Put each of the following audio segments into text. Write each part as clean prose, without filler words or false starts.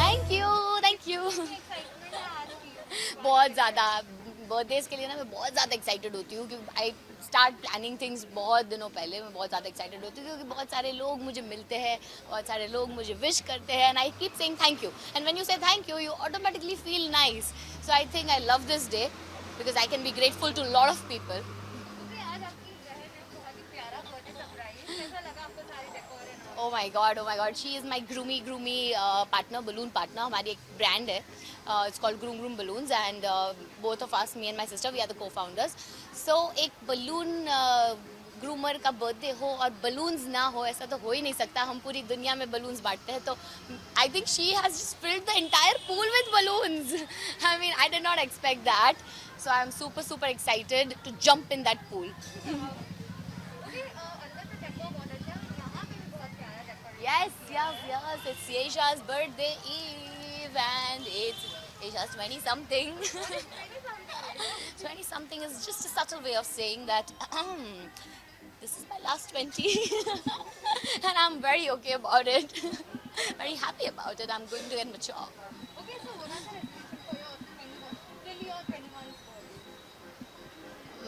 Thank you, thank you. बहुत ज़्यादा birthdays के लिए ना मैं बहुत ज़्यादा एक्साइटेड होती हूँ क्योंकि आई स्टार्ट प्लानिंग थिंग्स बहुत दिनों पहले। मैं बहुत ज़्यादा एक्साइटेड होती हूँ क्योंकि बहुत सारे लोग मुझे मिलते हैं, बहुत सारे लोग मुझे विश करते हैं, and I keep saying thank you, and when you say thank you you automatically feel nice. So I think I love this day because I can be grateful to lot of people. Oh my God, she is my groomy partner, balloon partner. हमारी एक brand है, it's called groom balloons, and both of us, me and my sister, we are the cofounders. So एक balloon groomer का birthday हो और balloons ना हो, ऐसा तो हो ही नहीं सकता। हम पूरी दुनिया में बलून्स बांटते हैं, तो I think she has just filled the entire pool with balloons. I mean I did not expect that, so I am super excited to jump in that pool. Yes, it's Aisha's birthday eve and it's Aisha's 20 something. 20 something is just a subtle way of saying that this is my last 20 and I'm very okay about it. Very happy about it. I'm going to get mature.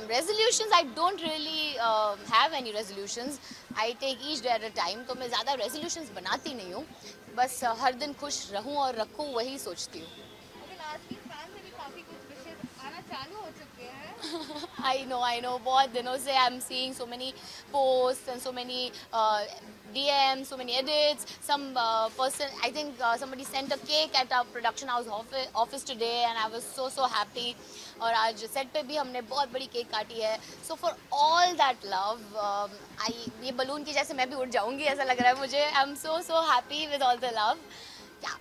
Resolutions, I don't really have any resolutions. I take each day at a time. तो मैं ज़्यादा resolutions बनाती नहीं हूँ, बस हर दिन खुश रहूँ और रखूँ, वही सोचती हूँ। I know. बहुत दिनों से I'm seeing so many posts and so many DMs, so many edits. Some person, I think somebody sent a cake at our production house office today, and I was so happy. और आज set पे भी हमने बहुत बड़ी cake काटी है. So for all that love, ये बलून की जैसे मैं भी उड़ जाऊंगी ऐसा लग रहा है मुझे. I'm so happy with all the love. Yeah.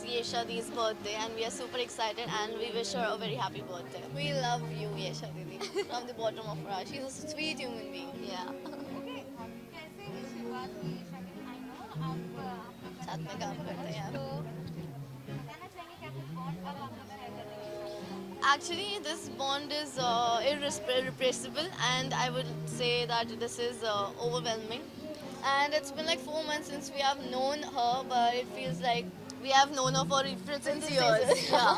Yesha Di's birthday and we are super excited and we wish her a very happy birthday. We love you, Yesha Didi, from the bottom of our heart. She's a sweet human being. Yeah. Okay कैसे शुरुआत हुई ईशा की I know आप साथ में काम करते हैं तो यार. बताना चाहेंगे क्या कुछ बॉन्ड अब आप लोग शेयर करते हैं ईशा के साथ Actually, this bond is irrepressible, and I would say that this is overwhelming. And it's been like 4 months since we have known her, but it feels like we have known her for since years. Yeah,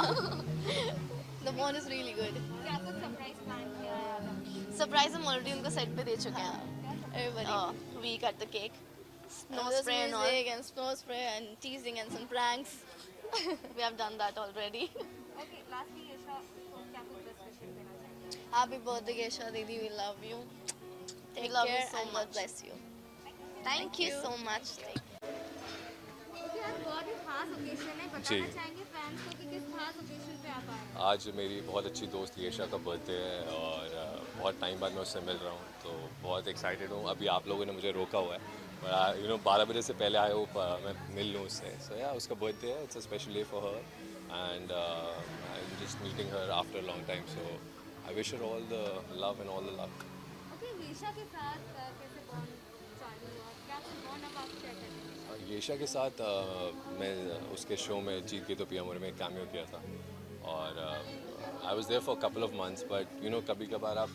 the bond is really good. क्या कुछ surprise plan किया है आप Surprise, हम already उनको set पे दे चुके हैं. Everybody. We cut the cake. Snow spray and all. And snow spray and teasing and some pranks. We have done that already. Okay lastly Isha को क्या कुछ बेस्ट विशेस देना चाहेंगे Happy birthday, Gesha Didi. We love you. Take love you care so and much. God bless you. Thank you so much. Okay आज बहुत ही खास occasion है जी। बताना चाहेंगे फैंस को कि किस खास ओकेजन पे आप आए हैं आज मेरी बहुत अच्छी दोस्त येशा का बर्थडे है और बहुत टाइम बाद मैं उससे मिल रहा हूँ तो बहुत एक्साइटेड हूँ. अभी आप लोगों ने मुझे रोका हुआ है बट 12 बजे से पहले आया हूँ मैं मिल लूँ उससे. सो या उसका बर्थडे है. It's a special day for her and I am just meeting her after long time. So I wish her all the love and all the luck. Okay Isha के साथ कैसे बॉन्ड चालू हुआ क्या कुछ बॉन्ड अब आप शेयर करते हैं येशा के साथ मैं उसके शो में जीत के तो पिया मोरे में एक कैमियो किया था और I was there for couple of months but कभी कभार आप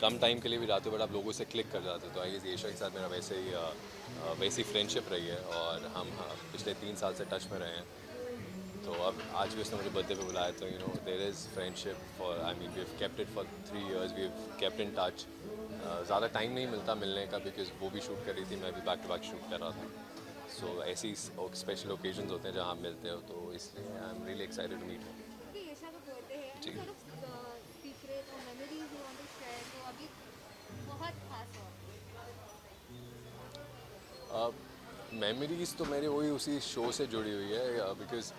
कम टाइम के लिए भी जाते हो बट आप लोगों से क्लिक कर जाते हो. तो आई गेस येशा के साथ मेरा वैसी फ्रेंडशिप रही है और हम पिछले 3 साल से टच में रहे हैं. तो अब आज भी उसने मुझे बर्थडे पे बुलाया तो there is friendship for I mean we have kept it for 3 years. We have kept in touch. ज़्यादा टाइम नहीं मिलता मिलने का बिकॉज वो भी शूट कर रही थी मैं भी बैक टू बैक शूट कर रहा था. सो ऐसी स्पेशल ओकेजन्स होते हैं जहाँ आप मिलते हो तो इसलिए I am really excited to meet her. Okay Isha का बर्थडे है जी. सीक्रेट और memories you want to share तो अभी बहुत खास हो मेमोरीज तो मेरे वही उसी शो से जुड़ी हुई है बिकॉज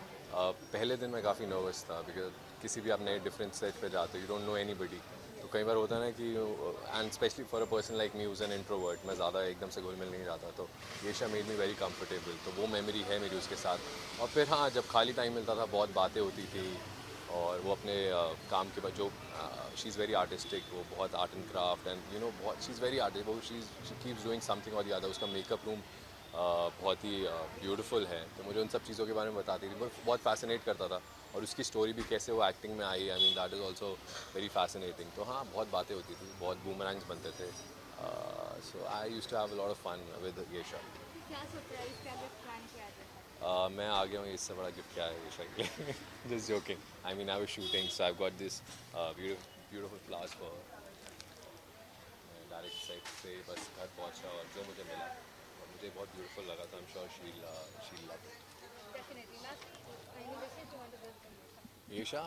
पहले दिन मैं काफ़ी नर्वस था बिकॉज किसी भी आप नए डिफरेंट सेट पे जाते हो यू डोंट नो एनीबडी. तो कई बार होता है ना कि and specially for a person like me who's an introvert मैं ज़्यादा एकदम से घुल मिल नहीं जाता. तो Yesha made me very comfortable. तो वो मेमोरी है मेरी उसके साथ. और फिर हाँ जब खाली टाइम मिलता था बहुत बातें होती थी और वो अपने काम के बाद जो शी इज़ वेरी आर्टिस्टिक. वो बहुत आर्ट एंड क्राफ्ट एंड बहुत शी इज़ वेरी आर्टिस्ट. वो शी कीप्स डूइंग समथिंग और द अदर. उसका मेकअप रूम बहुत ही ब्यूटीफुल है. तो मुझे उन सब चीज़ों के बारे में बताती थी. बहुत फैसिनेट करता था और उसकी स्टोरी भी कैसे वो एक्टिंग में आई. I mean that is also very fascinating. तो हाँ बहुत बातें होती थी. बहुत बूमरैंग्स बनते थे. So I used to have a lot of fun with Yesha. क्या सरप्राइज क्या गिफ्ट प्लान किया जाता है मैं आ गया हूँ. इससे बड़ा गिफ्ट क्या है येशा के लिए. Just joking. I mean I was shooting so I got this beautiful flowers for direct side से बस घर पहुँचा और जो मुझे मिला और मुझे बहुत ब्यूटीफुल लगा. तो I am sure she love it. Definitely last any wishes you want to give Yesha,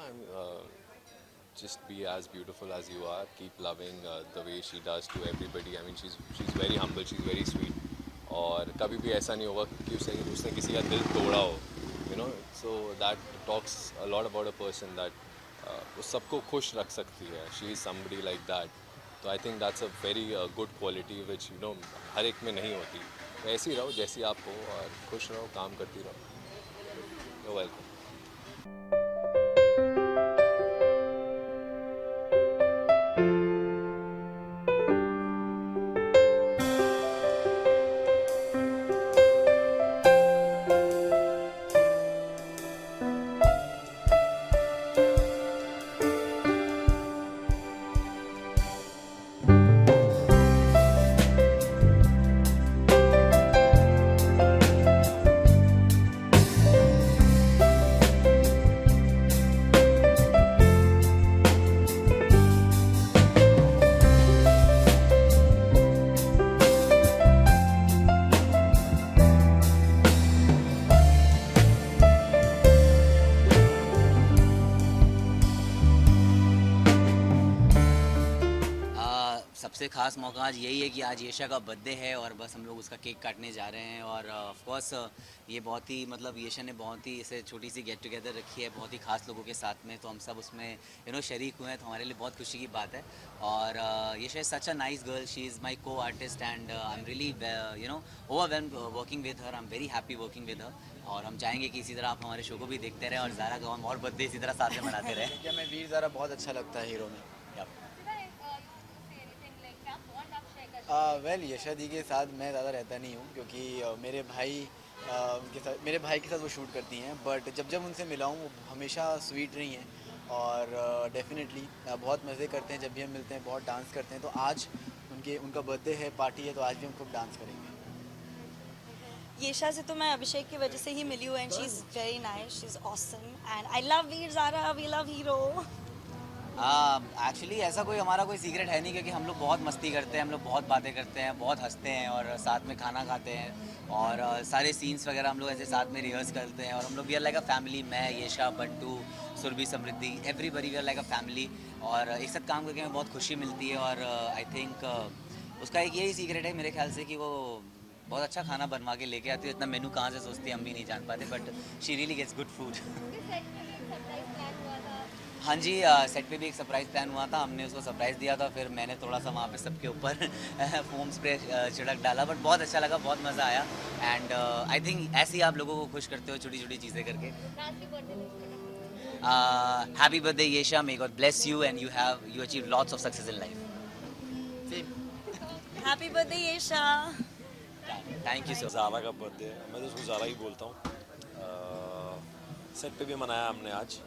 just be as beautiful as you are. Keep loving the way she does to everybody. I mean, she's very humble. She's very sweet. और कभी भी ऐसा नहीं होगा कि उसने किसी का दिल तोड़ा हो. So that talks a lot about a person that वो सबको खुश रख सकती है. She is somebody like that. तो I think that's a very good quality which हर एक में नहीं होती. तो ऐसे ही रहो जैसी आप हो और खुश रहो काम करती रहो. You're welcome. सबसे ख़ास मौका आज यही है कि आज येशा का बर्थडे है और बस हम लोग उसका केक काटने जा रहे हैं. और ऑफ कोर्स ये बहुत ही येशा ने बहुत ही इसे छोटी सी गेट टुगेदर रखी है बहुत ही ख़ास लोगों के साथ में. तो हम सब उसमें शरीक हुए हैं तो हमारे लिए बहुत खुशी की बात है. और Yesha is such a nice girl. She is my co artist and I am really overwhelmed working with her. I am very happy working with her. और हम चाहेंगे कि इसी तरह आप हमारे शो को भी देखते रहें और ज़ारा का हम और बर्थडे इसी तरह साथ में मनाते रहें। क्या मैं वीर ज़ारा बहुत अच्छा लगता है हीरो में। वेल यशा दी के साथ मैं ज़्यादा रहता नहीं हूँ क्योंकि मेरे भाई मेरे भाई के साथ वो शूट करती हैं, बट जब जब उनसे मिला हूँ वो हमेशा स्वीट रही हैं और डेफिनेटली बहुत मज़े करते हैं जब भी हम मिलते हैं, बहुत डांस करते हैं। तो आज उनका बर्थडे है, पार्टी है, तो आज भी हम खूब डांस करेंगे। येशा से तो मैं अभिषेक की वजह से ही मिली हूँ and she is very nice, she is awesome and I love Veer Zaara, we love hero. Actually ऐसा कोई हमारा कोई सीक्रेट है नहीं, क्योंकि हम लोग बहुत मस्ती करते हैं, हम लोग बहुत बातें करते हैं, बहुत हंसते हैं और साथ में खाना खाते हैं और सारे सीन्स वगैरह हम लोग ऐसे साथ में रिहर्स करते हैं और हम लोग we are like a family. मैं, Yesha, Bantu, Surbhi, Samriddhi, everybody we are like a family और एक साथ काम करके हमें बहुत खुशी मिलती है और आई थिंक उसका एक यही सीक्रेट है मेरे ख्याल से कि वो बहुत अच्छा खाना बनवा के लेके आती है। इतना मेनू कहाँ से सोचती है हम भी नहीं जान पाते, but she really gets good food. हाँ जी, सेट पे भी एक सरप्राइज़ प्लान हुआ था, हमने उसको सरप्राइज़ दिया था, फिर मैंने थोड़ा सा वहाँ पे सबके ऊपर फोम स्प्रे छिड़क डाला, बट बहुत अच्छा लगा, बहुत मज़ा आया एंड आई थिंक ऐसे ही आप लोगों को खुश करते हो छोटी छोटी चीज़ें करके। Happy birthday Yesha, may God bless you and you achieve lots of success in life. Happy birthday Yesha. Thank you so much. Zara का बर्थडे है, मैं तो उसको ज़ारा ही बोलता हूँ। सेट पे भी मनाया हमने आज,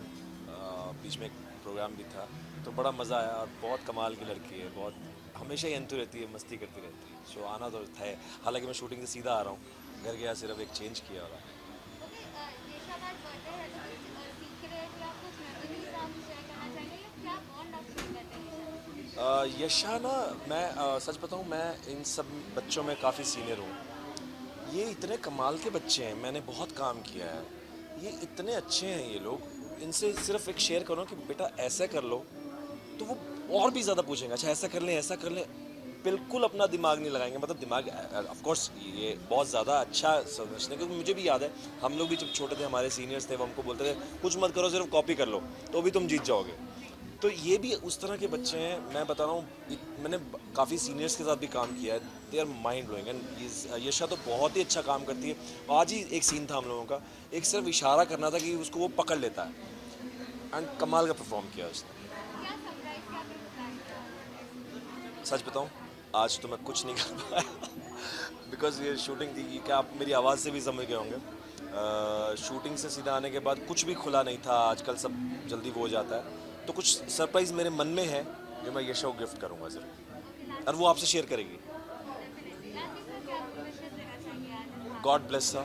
बीच में एक प्रोग्राम भी था, तो बड़ा मज़ा आया और बहुत कमाल की लड़की है, बहुत हमेशा ही एंतु रहती है, मस्ती करती रहती है। सो आना तो है, हालांकि मैं शूटिंग से सीधा आ रहा हूँ, घर गया सिर्फ एक चेंज किया और यशा ना, मैं सच बताऊँ, मैं इन सब बच्चों में काफ़ी सीनियर हूँ। ये इतने कमाल के बच्चे हैं, मैंने बहुत काम किया है, ये इतने अच्छे हैं ये लोग। इनसे सिर्फ एक शेयर करो कि बेटा ऐसा कर लो, तो वो और भी ज़्यादा पूछेंगे, अच्छा ऐसा कर लें, ऐसा कर लें। बिल्कुल अपना दिमाग नहीं लगाएंगे, मतलब दिमाग ऑफ कोर्स ये बहुत ज़्यादा अच्छा समझते हैं, क्योंकि मुझे भी याद है हम लोग भी जब छोटे थे, हमारे सीनियर्स थे, वो हमको बोलते थे कुछ मत करो, सिर्फ कॉपी कर लो तो भी तुम जीत जाओगे। तो ये भी उस तरह के बच्चे हैं। मैं बता रहा हूँ, मैंने काफ़ी सीनियर्स के साथ भी काम किया है, they are mind blowing and Yasha तो बहुत ही अच्छा काम करती है। आज ही एक सीन था हम लोगों का, एक सिर्फ इशारा करना था कि उसको वो पकड़ लेता है एंड कमाल का परफॉर्म किया उसने। सच बताऊँ, आज तो मैं कुछ नहीं कर पाया बिकॉज ये शूटिंग थी, क्या आप मेरी आवाज़ से भी समझ गए होंगे। शूटिंग से सीधा आने के बाद कुछ भी खुला नहीं था, आजकल सब जल्दी वो हो जाता है, तो कुछ सरप्राइज़ मेरे मन में है जो मैं यशा को गिफ्ट करूँगा ज़रूर, और वो आपसे शेयर करेगी। गॉड ब्लेस सा,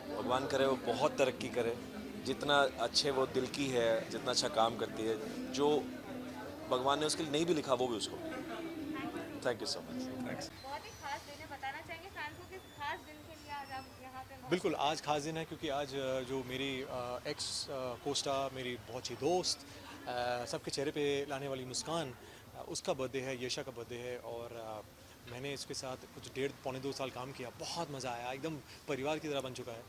भगवान करे वो बहुत तरक्की करे, जितना अच्छे वो दिल की है, जितना अच्छा काम करती है, जो भगवान ने उसके लिए नहीं भी लिखा वो भी उसको। Thank you so much. Thanks. बहुत ही खास दिन है, बताना चाहेंगे फैंस को किस खास दिन के लिए आज आप यहाँ पे? बिल्कुल, आज खास दिन है क्योंकि आज जो मेरी एक्स कोस्टा, मेरी बहुत अच्छी दोस्त, सबके चेहरे पे लाने वाली मुस्कान, उसका बर्थडे है, येशा का बर्थडे है और मैंने इसके साथ कुछ 1.5-2 साल काम किया, बहुत मज़ा आया, एकदम परिवार की तरह बन चुका है।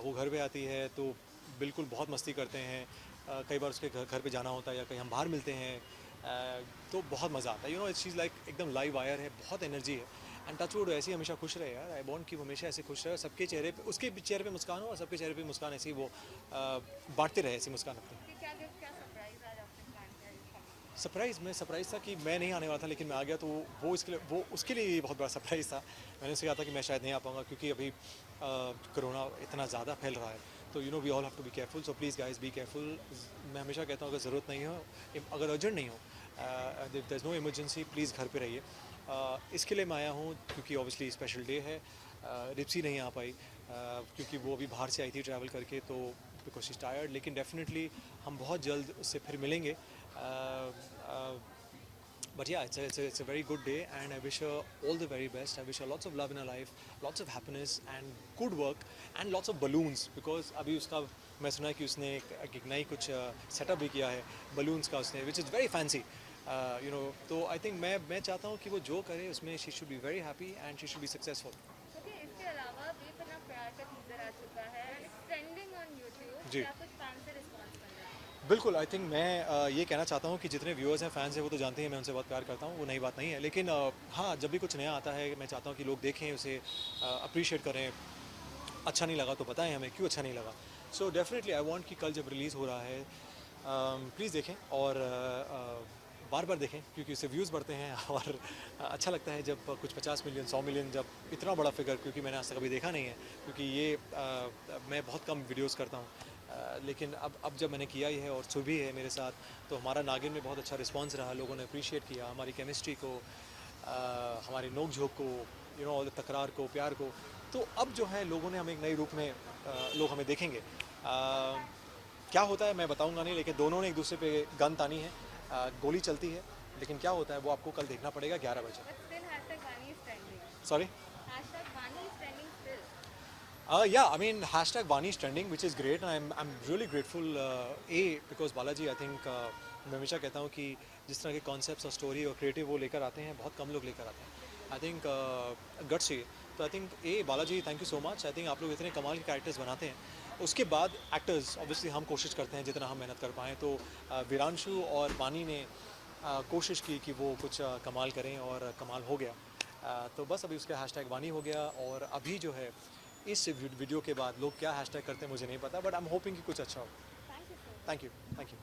वो घर पे आती है तो बिल्कुल बहुत मस्ती करते हैं, कई बार उसके घर पे जाना होता है या कहीं हम बाहर मिलते हैं, तो बहुत मज़ा आता है। यू नो, इस चीज़ लाइक एकदम लाइव वायर है, बहुत एनर्जी है एंड टचवुड ऐसे ही हमेशा खुश रहे यार। आई वांट कि वो हमेशा ऐसे खुश रहे, सबके चेहरे पे, उसके चेहरे पे मुस्कान हो और सबके चेहरे पे मुस्कान ऐसी वो बांटते रहे ऐसी मुस्कान अपनी। सरप्राइज़ था कि मैं नहीं आने वाला था, लेकिन मैं आ गया, तो वो उसके लिए भी बहुत बड़ा सरप्राइज़ था। मैंने उससे कहा था कि मैं शायद नहीं आ पाऊँगा क्योंकि अभी कोरोना इतना ज़्यादा फैल रहा है, तो you know we all have to be careful, so please guys be careful. मैं हमेशा कहता हूँ अगर ज़रूरत नहीं हो, अगर अर्जेंट नहीं हो, there is no emergency, please घर पे रहिए। इसके लिए मैं आया हूँ क्योंकि ऑब्वियसली स्पेशल डे है। रिप्सी नहीं आ पाई क्योंकि वो अभी बाहर से आई थी ट्रैवल करके, तो बिकॉज शी इज़ टायर्ड, लेकिन डेफिनेटली हम बहुत जल्द उससे फिर मिलेंगे। But yeah, it's a very good day and I wish her all the very best. I wish her lots of love in her life, lots of happiness and good work and lots of balloons, because अभी उसका मैं सुना है कि उसने एक नई कुछ सेटअप भी किया है balloons का उसने, which is very fancy. You know, तो I think मैं चाहता हूँ कि वो जो करे उसमें she should be very happy and she should be successful. Okay, इसके अलावा बेपनाह प्यार का टीजर आ चुका है, it's trending on YouTube. जी। क्या कुछ फैन से रिस्पॉन्स मिल रहा है? बिल्कुल, आई थिंक मैं ये कहना चाहता हूँ कि जितने व्यूअर्स हैं, फैंस हैं, वो तो जानते हैं मैं उनसे बहुत प्यार करता हूँ, वो नई बात नहीं है, लेकिन हाँ, जब भी कुछ नया आता है मैं चाहता हूँ कि लोग देखें उसे, अप्रिशिएट करें, अच्छा नहीं लगा तो बताएं हमें क्यों अच्छा नहीं लगा. सो डेफिनेटली आई वांट कि कल जब रिलीज़ हो रहा है प्लीज़ देखें और बार बार देखें क्योंकि उससे व्यूज़ बढ़ते हैं और अच्छा लगता है जब कुछ 50 मिलियन 100 मिलियन जब इतना बड़ा फिगर, क्योंकि मैंने आज तक कभी देखा नहीं है, क्योंकि ये मैं बहुत कम वीडियोस करता हूँ. लेकिन अब जब मैंने किया ही है और सुबह है मेरे साथ, तो हमारा नागिन में बहुत अच्छा रिस्पांस रहा. लोगों ने अप्रिशिएट किया हमारी केमिस्ट्री को, हमारी नोक झोंक को, और तकरार को, प्यार को. तो अब जो है लोगों ने हमें एक नए रूप में लोग हमें देखेंगे. क्या होता है मैं बताऊंगा नहीं, लेकिन दोनों ने एक दूसरे पे गन तानी है, गोली चलती है, लेकिन क्या होता है वो आपको कल देखना पड़ेगा 11 बजे. But still hashtag Vani is trending. Sorry. Hashtag Vani is trending still. Yeah, I mean hashtag Vani is trending, which is great, and I'm really grateful. Because Balaji, I think मैं हमेशा कहता हूँ कि जिस तरह के कॉन्सेप्ट्स और स्टोरी और क्रिएटिव वो लेकर आते हैं, बहुत कम लोग लेकर आते हैं. आई थिंक गट्स चाहिए. तो I think Balaji, thank you so much. I think आप लोग इतने कमाल के कैरेक्टर्स बनाते हैं. उसके बाद एक्टर्स ऑब्वियसली हम कोशिश करते हैं जितना हम मेहनत कर पाएँ. तो वीरांशु और वानी ने कोशिश की कि वो कुछ कमाल करें और कमाल हो गया. तो बस अभी उसका हैशटैग वानी हो गया. और अभी जो है इस वीडियो के बाद लोग क्या हैशटैग करते हैं मुझे नहीं पता, बट आई एम होपिंग कि कुछ अच्छा हो. Thank you so much. Thank you.